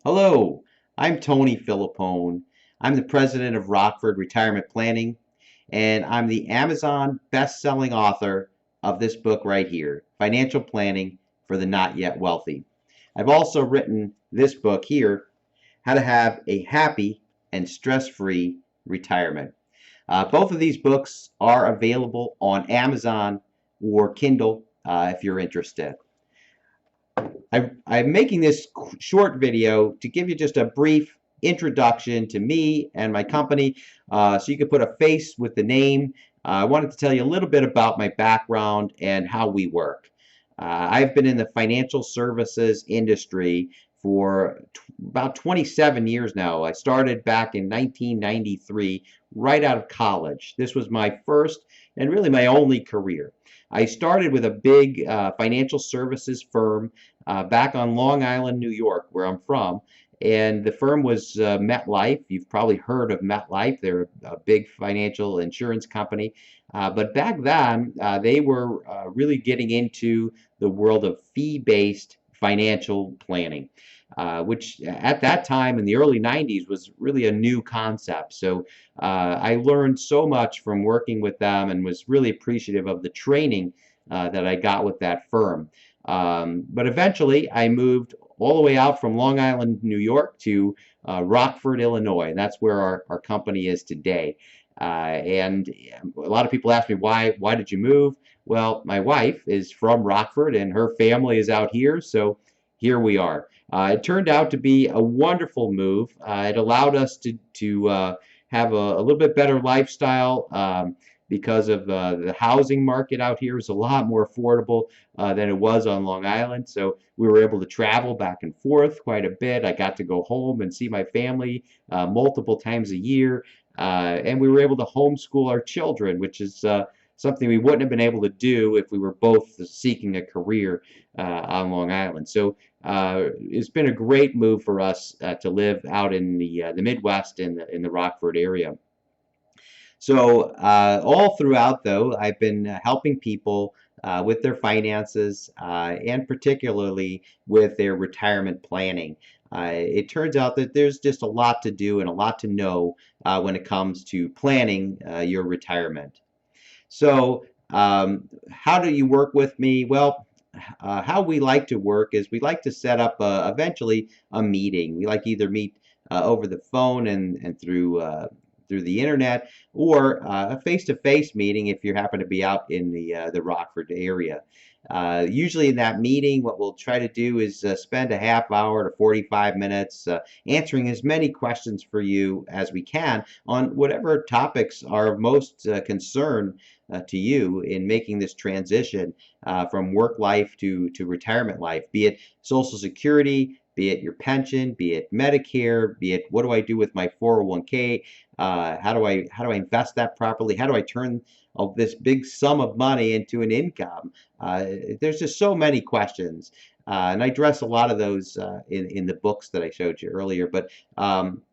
Hello, I'm Tony Filippone. I'm the president of Rockford Retirement Planning, and I'm the Amazon best-selling author of this book right here, Financial Planning for the Not Yet Wealthy. I've also written this book here, How to Have a Happy and Stress-Free Retirement. Both of these books are available on Amazon or Kindle if you're interested. I'm making this short video to give you just a brief introduction to me and my company so you can put a face with the name. I wanted to tell you a little bit about my background and how we work. I've been in the financial services industry for about 27 years now. I started back in 1993, right out of college. This was my first and really my only career. I started with a big financial services firm back on Long Island, New York, where I'm from. And the firm was MetLife. You've probably heard of MetLife. They're a big financial insurance company. But back then, they were really getting into the world of fee-based financial planning, which at that time in the early 90s was really a new concept. So I learned so much from working with them and was really appreciative of the training that I got with that firm. But eventually, I moved all the way out from Long Island, New York to Rockford, Illinois. And that's where our company is today. And a lot of people ask me, why did you move? Well, my wife is from Rockford and her family is out here. So here we are. It turned out to be a wonderful move. It allowed us to have a little bit better lifestyle. Because of the housing market out here is a lot more affordable than it was on Long Island. So we were able to travel back and forth quite a bit. I got to go home and see my family multiple times a year. And we were able to homeschool our children, which is something we wouldn't have been able to do if we were both seeking a career on Long Island. So it's been a great move for us to live out in the Midwest in the Rockford area. So all throughout, though, I've been helping people with their finances and particularly with their retirement planning. It turns out that there's just a lot to do and a lot to know when it comes to planning your retirement. So how do you work with me? Well, how we like to work is we like to set up eventually a meeting. We like to either meet over the phone and through the internet, or a face-to-face meeting if you happen to be out in the Rockford area. Usually in that meeting, what we'll try to do is spend a half hour to 45 minutes answering as many questions for you as we can on whatever topics are of most concern to you in making this transition from work life to retirement life, be it Social Security, be it your pension, be it Medicare, be it what do I do with my 401k, how do I invest that properly, how do I turn this big sum of money into an income. There's just so many questions. And I address a lot of those in the books that I showed you earlier. But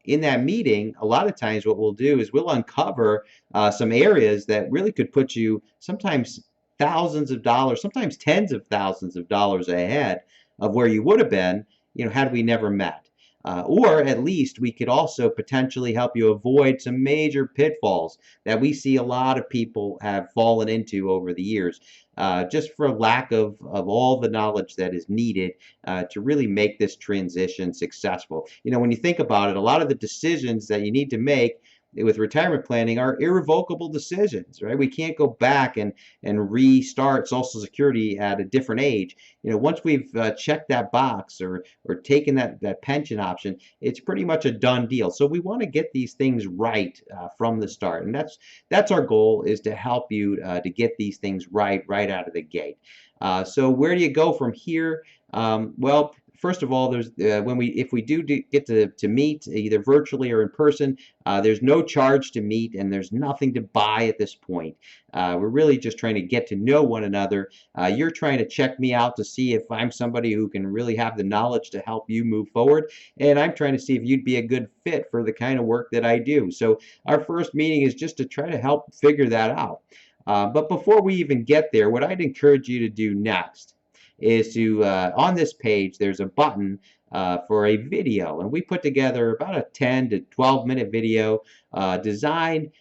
in that meeting, a lot of times what we'll do is we'll uncover some areas that really could put you sometimes thousands of dollars, sometimes tens of thousands of dollars ahead of where you would have been, had we never met. Or at least we could also potentially help you avoid some major pitfalls that we see a lot of people have fallen into over the years, just for lack of all the knowledge that is needed to really make this transition successful. When you think about it, a lot of the decisions that you need to make with retirement planning are irrevocable decisions, right? We can't go back and restart Social Security at a different age. Once we've checked that box or taken that pension option, it's pretty much a done deal. So we want to get these things right from the start, and that's our goal, is to help you to get these things right out of the gate. So where do you go from here? Well, first of all, there's if we do get to meet either virtually or in person, there's no charge to meet and there's nothing to buy at this point. We're really just trying to get to know one another. You're trying to check me out to see if I'm somebody who can really have the knowledge to help you move forward, and I'm trying to see if you'd be a good fit for the kind of work that I do. So our first meeting is just to try to help figure that out. But before we even get there, what I'd encourage you to do next is to, on this page, there's a button for a video. And we put together about a 10 to 12-minute video designed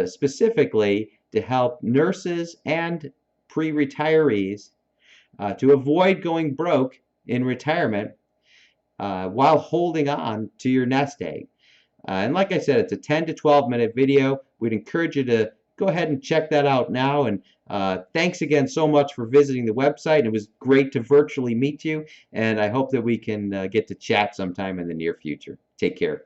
specifically to help nurses and pre-retirees to avoid going broke in retirement while holding on to your nest egg. And like I said, it's a 10 to 12-minute video. We'd encourage you to go ahead and check that out now. And thanks again so much for visiting the website. It was great to virtually meet you, and I hope that we can get to chat sometime in the near future. Take care.